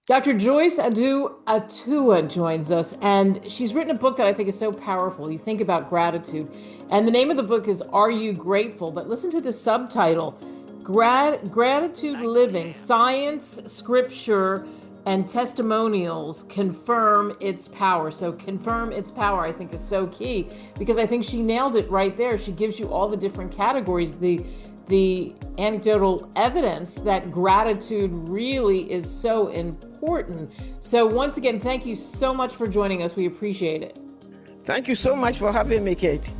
Dr. Joyce Addo-Atuah joins us, and she's written a book that I think is so powerful. You think about gratitude, and the name of the book is Are You Grateful? But listen to the subtitle, Gratitude Living, Science, Scripture, and Testimonials Confirm Its Power. So confirm its power, I think, is so key, because I think she nailed it right there. She gives you all the different categories, the anecdotal evidence that gratitude really is so important. So once again, thank you so much for joining us. We appreciate it. Thank you so much for having me, Kate.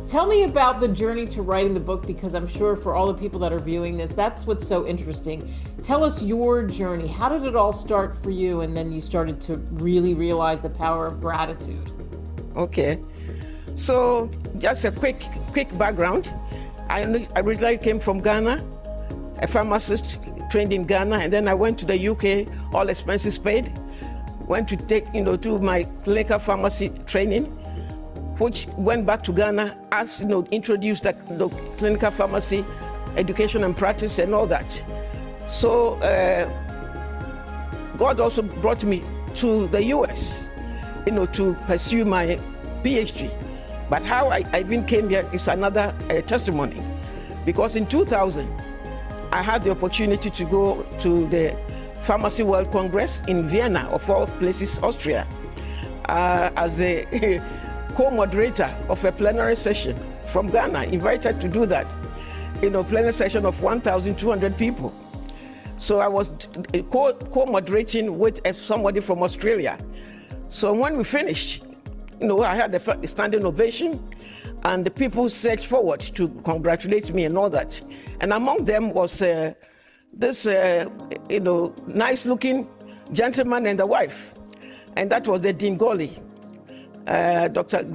Tell me about the journey to writing the book, because I'm sure for all the people that are viewing this, that's what's so interesting. Tell us your journey. How did it all start for you, and then you started to really realize the power of gratitude? Okay, so just a quick background. I originally came from Ghana, a pharmacist trained in Ghana, and then I went to the UK, all expenses paid. Went to do my clinical pharmacy training, which went back to Ghana as introduced the clinical pharmacy education and practice and all that. So God also brought me to the US, to pursue my PhD. But how I even came here is another testimony, because in 2000, I had the opportunity to go to the Pharmacy World Congress in Vienna, of all places, Austria, as a co-moderator of a plenary session from Ghana, invited to do that, plenary session of 1,200 people. So I was co-moderating with somebody from Australia. So when we finished, I had a standing ovation, and the people surged forward to congratulate me and all that. And among them was this, nice-looking gentleman and the wife, and that was the Dean Gawley, Dr.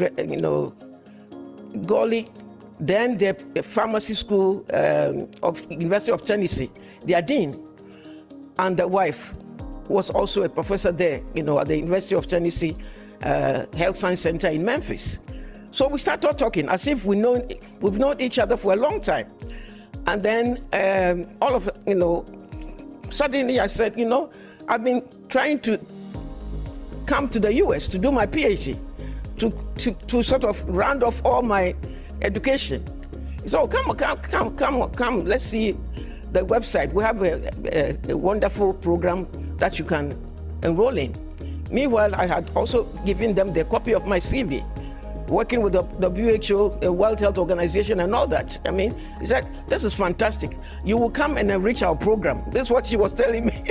Gawley, then the pharmacy school of University of Tennessee, their dean, and the wife was also a professor there, at the University of Tennessee Health Science Center in Memphis. So we started talking as if we've known each other for a long time. And then all of suddenly I said, I've been trying to come to the US to do my PhD, to sort of round off all my education. So come, let's see the website. We have a wonderful program that you can enroll in. Meanwhile, I had also given them the copy of my CV, working with the WHO, the World Health Organization, and all that. I mean, he said, this is fantastic. You will come and enrich our program. This is what she was telling me.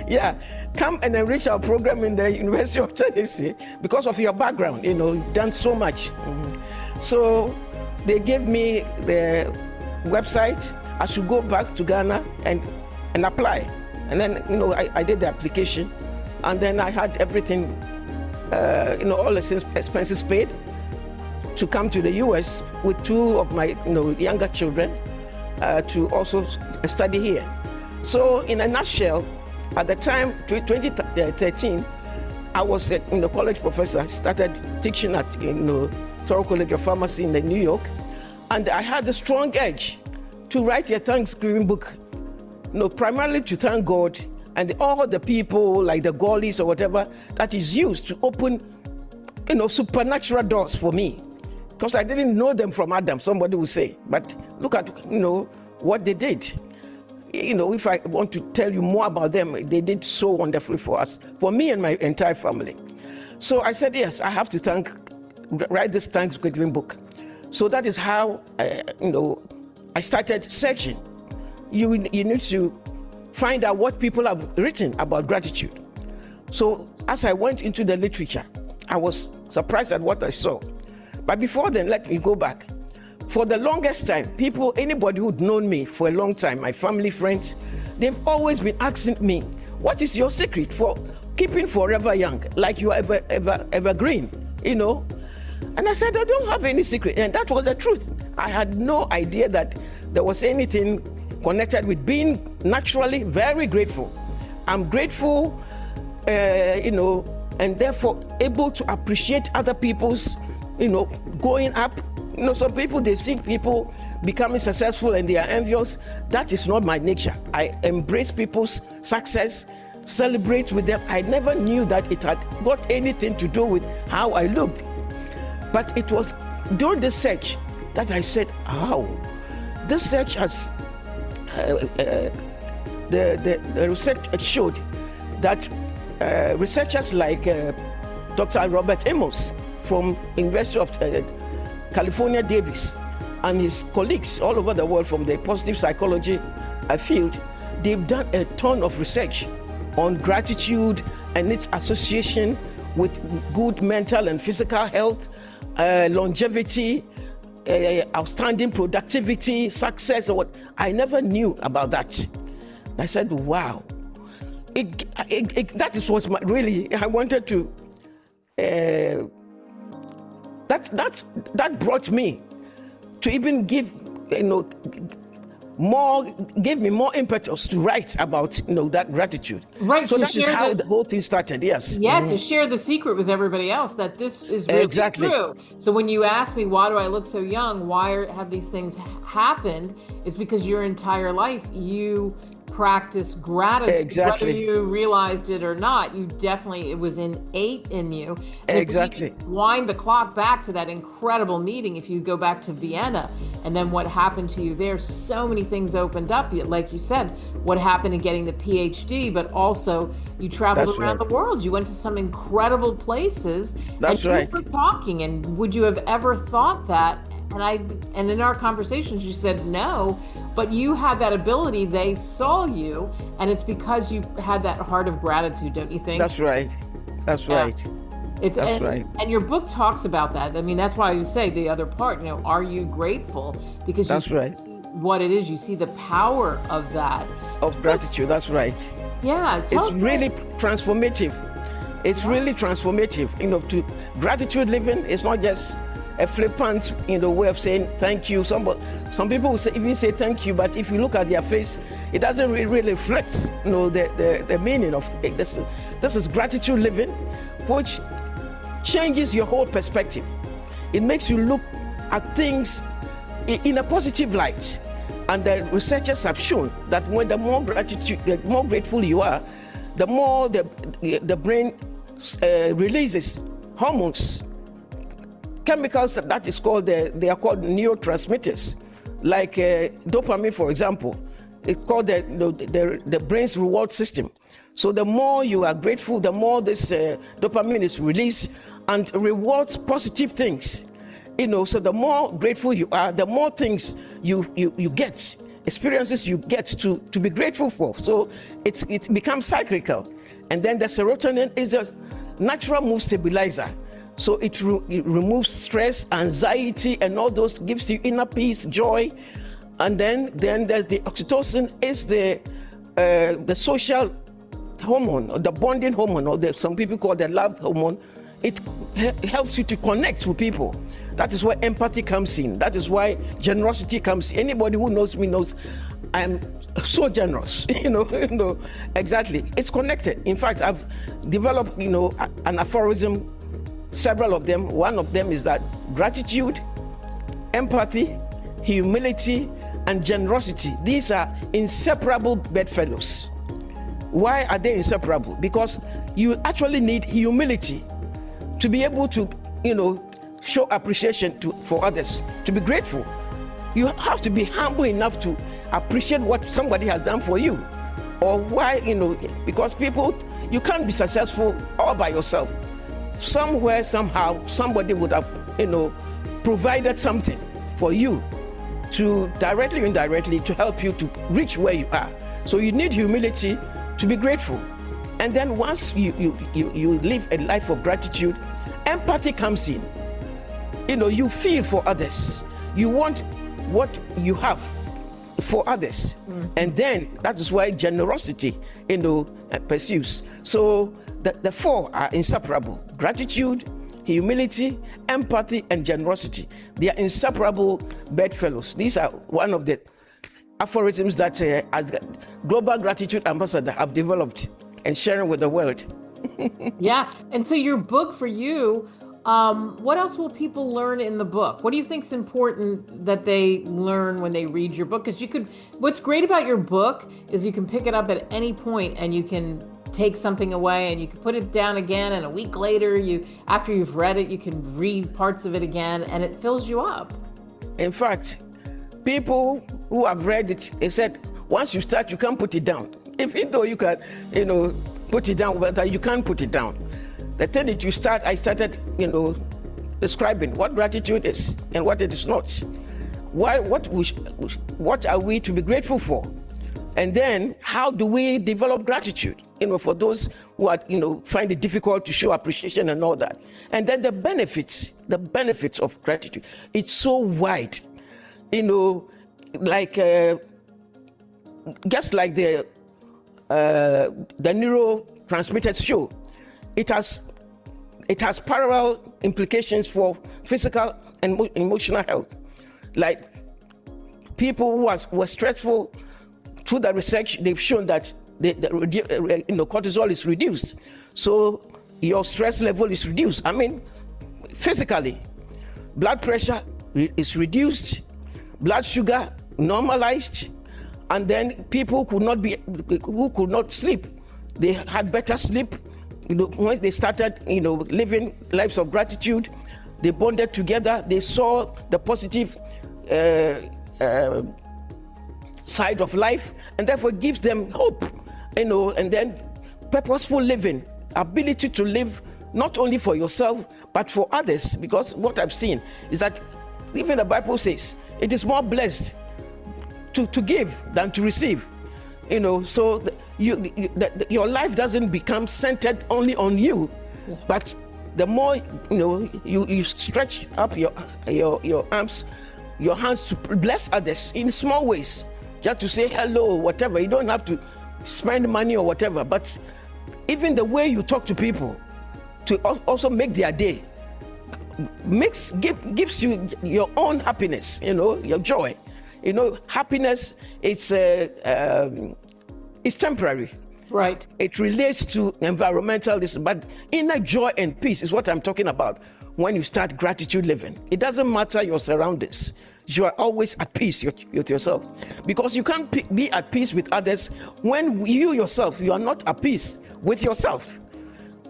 Yeah, come and enrich our program in the University of Tennessee because of your background. You've done so much. So they gave me the website. I should go back to Ghana and apply. And then, I did the application. And then I had everything, all the expenses paid to come to the US with two of my, younger children to also study here. So in a nutshell, at the time, 2013, I was a college professor. I started teaching at Touro College of Pharmacy in New York. And I had a strong urge to write a Thanksgiving book, primarily to thank God and all the people like the Gawleys or whatever that is used to open, supernatural doors for me. Because I didn't know them from Adam, somebody would say. But look at, what they did. If I want to tell you more about them, they did so wonderfully for us, for me and my entire family. So I said, yes, I have to write this Thanksgiving book. So that is how, I started searching. You need to find out what people have written about gratitude. So as I went into the literature, I was surprised at what I saw. But before then, let me go back. for the longest time, anybody who'd known me for a long time, my family, friends, they've always been asking me, what is your secret for keeping forever young, like you are evergreen, And I said, I don't have any secret. And that was the truth. I had no idea that there was anything connected with being naturally very grateful. I'm grateful, and therefore able to appreciate other people's, going up. Some people, they see people becoming successful and they are envious. That is not my nature. I embrace people's success, celebrate with them. I never knew that it had got anything to do with how I looked. But it was during the search that I said, this search has, the research showed that researchers like Dr. Robert Amos from University of California, Davis, and his colleagues all over the world from the positive psychology field, they've done a ton of research on gratitude and its association with good mental and physical health, longevity, outstanding productivity, success, or what. I never knew about that. I said, wow. That is what really I wanted to, that brought me to even give me more impetus to write about that gratitude. Right. So that is how the whole thing started. Yes. Yeah, to share the secret with everybody else that this is really true. So when you ask me, why do I look so young? Why have these things happened? It's because your entire life you practice gratitude. Exactly. Whether you realized it or not, it was innate in you. And exactly. If you wind the clock back to that incredible meeting, if you go back to Vienna and then what happened to you there, so many things opened up. Like you said, what happened in getting the PhD, but also you traveled around the world. You went to some incredible places. That's right. You were talking, and would you have ever thought that? And in our conversations, you said no, but you had that ability. They saw you, and it's because you had that heart of gratitude, don't you think? That's right. That's right. Right. And your book talks about that. I mean, that's why you say the other part, are you grateful? Because that's right. What it is, you see the power of that. Of gratitude, that's right. Yeah. It's really transformative. It's really transformative. To gratitude living is not just a flippant, way of saying thank you. Some people will even say thank you, but if you look at their face, it doesn't really reflect, the meaning of it. This is gratitude living, which changes your whole perspective. It makes you look at things in a positive light. And the researchers have shown that when the more grateful you are, the more the brain releases hormones, chemicals that is called, they are called neurotransmitters, like dopamine, for example. It's called the brain's reward system. So the more you are grateful, the more this dopamine is released and rewards positive things. So the more grateful you are, the more things you get, experiences you get to be grateful for. So it becomes cyclical. And then the serotonin is a natural mood stabilizer. So it removes stress, anxiety, and all those, gives you inner peace, joy. And then there's the oxytocin, is the social hormone, or the bonding hormone, or some people call the love hormone. It helps you to connect with people. That is where empathy comes in. That is why generosity comes in. Anybody who knows me knows I'm so generous. Exactly. It's connected. In fact, I've developed, an aphorism, several of them. One of them is that gratitude, empathy, humility, and generosity, these are inseparable bedfellows. Why are they inseparable? Because you actually need humility to be able to, show appreciation for others, to be grateful. You have to be humble enough to appreciate what somebody has done for you. Or why, because you can't be successful all by yourself. Somewhere, somehow, somebody would have, provided something for you to directly or indirectly to help you to reach where you are. So you need humility to be grateful. And then once you live a life of gratitude, empathy comes in. You feel for others. You want what you have for others. And then that is why generosity, pursues. So the four are inseparable: gratitude, humility, empathy, and generosity. They are inseparable bedfellows. These are one of the aphorisms that as Global Gratitude Ambassador have developed and sharing with the world. Yeah. And so your book for you, what else will people learn in the book? What do you think is important that they learn when they read your book? Because what's great about your book is you can pick it up at any point and you can take something away and you can put it down again, and a week later, after you've read it, you can read parts of it again, and it fills you up. In fact, people who have read it, they said, once you start, you can't put it down. Even though you can, put it down, but you can't put it down. The thing that you start, I started, describing what gratitude is and what it is not. What are we to be grateful for? And then how do we develop gratitude, for those who are, find it difficult to show appreciation and all that. And then the benefits of gratitude. It's so wide, like, just like the neurotransmitters show, it has parallel implications for physical and emotional health. Like people who were stressful, through the research, they've shown that the cortisol is reduced. So your stress level is reduced. I mean, physically, blood pressure is reduced, blood sugar normalized, and then people who could not sleep, they had better sleep. Once they started, living lives of gratitude, they bonded together. They saw the positive side of life, and therefore it gives them hope, and then purposeful living, ability to live not only for yourself but for others. Because what I've seen is that even the Bible says it is more blessed to give than to receive. So your life doesn't become centered only on you, but the more you stretch up your arms, your hands to bless others in small ways, just to say hello, whatever. You don't have to spend money or whatever, but even the way you talk to people to also make their day gives you your own happiness, your joy. Happiness is temporary. Right. It relates to environmentalism, but inner joy and peace is what I'm talking about when you start gratitude living. It doesn't matter your surroundings. You are always at peace with yourself, because you can't be at peace with others when you yourself, you are not at peace with yourself.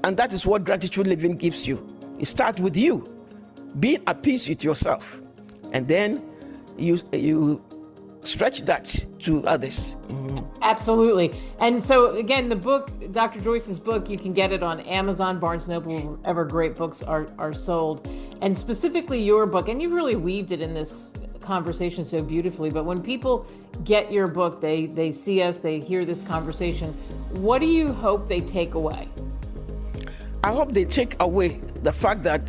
And that is what gratitude living gives you. It starts with you being at peace with yourself, and then you stretch that to others. Absolutely. And so again, the book, Dr. Joyce's book, you can get it on Amazon, Barnes & Noble, wherever great books are sold. And specifically your book, and you've really weaved it in this conversation so beautifully, but when people get your book, they see us, they hear this conversation, what do you hope they take away? I hope they take away the fact that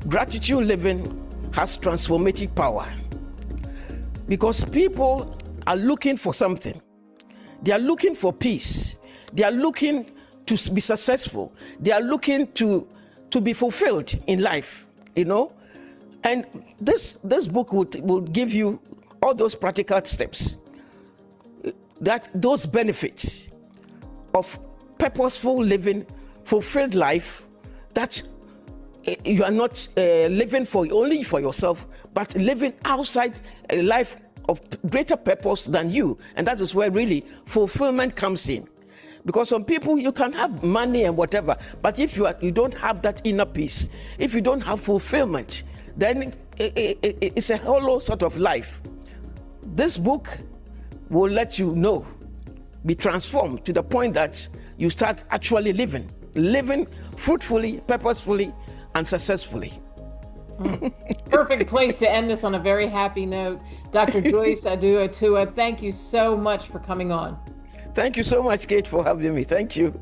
gratitude living has transformative power, because people are looking for something. They are looking for peace. They are looking to be successful. They are looking to be fulfilled in life, And this book will give you all those practical steps, those benefits of purposeful living, fulfilled life, that you are not living only for yourself, but living outside a life of greater purpose than you. And that is where really fulfillment comes in. Because some people, you can have money and whatever, but if you don't have that inner peace, if you don't have fulfillment, then it's a hollow sort of life. This book will let you be transformed to the point that you start actually living fruitfully, purposefully, and successfully. Perfect place to end this on a very happy note. Dr. Joyce Addo-Atuah, thank you so much for coming on. Thank you so much, Kate, for having me. Thank you.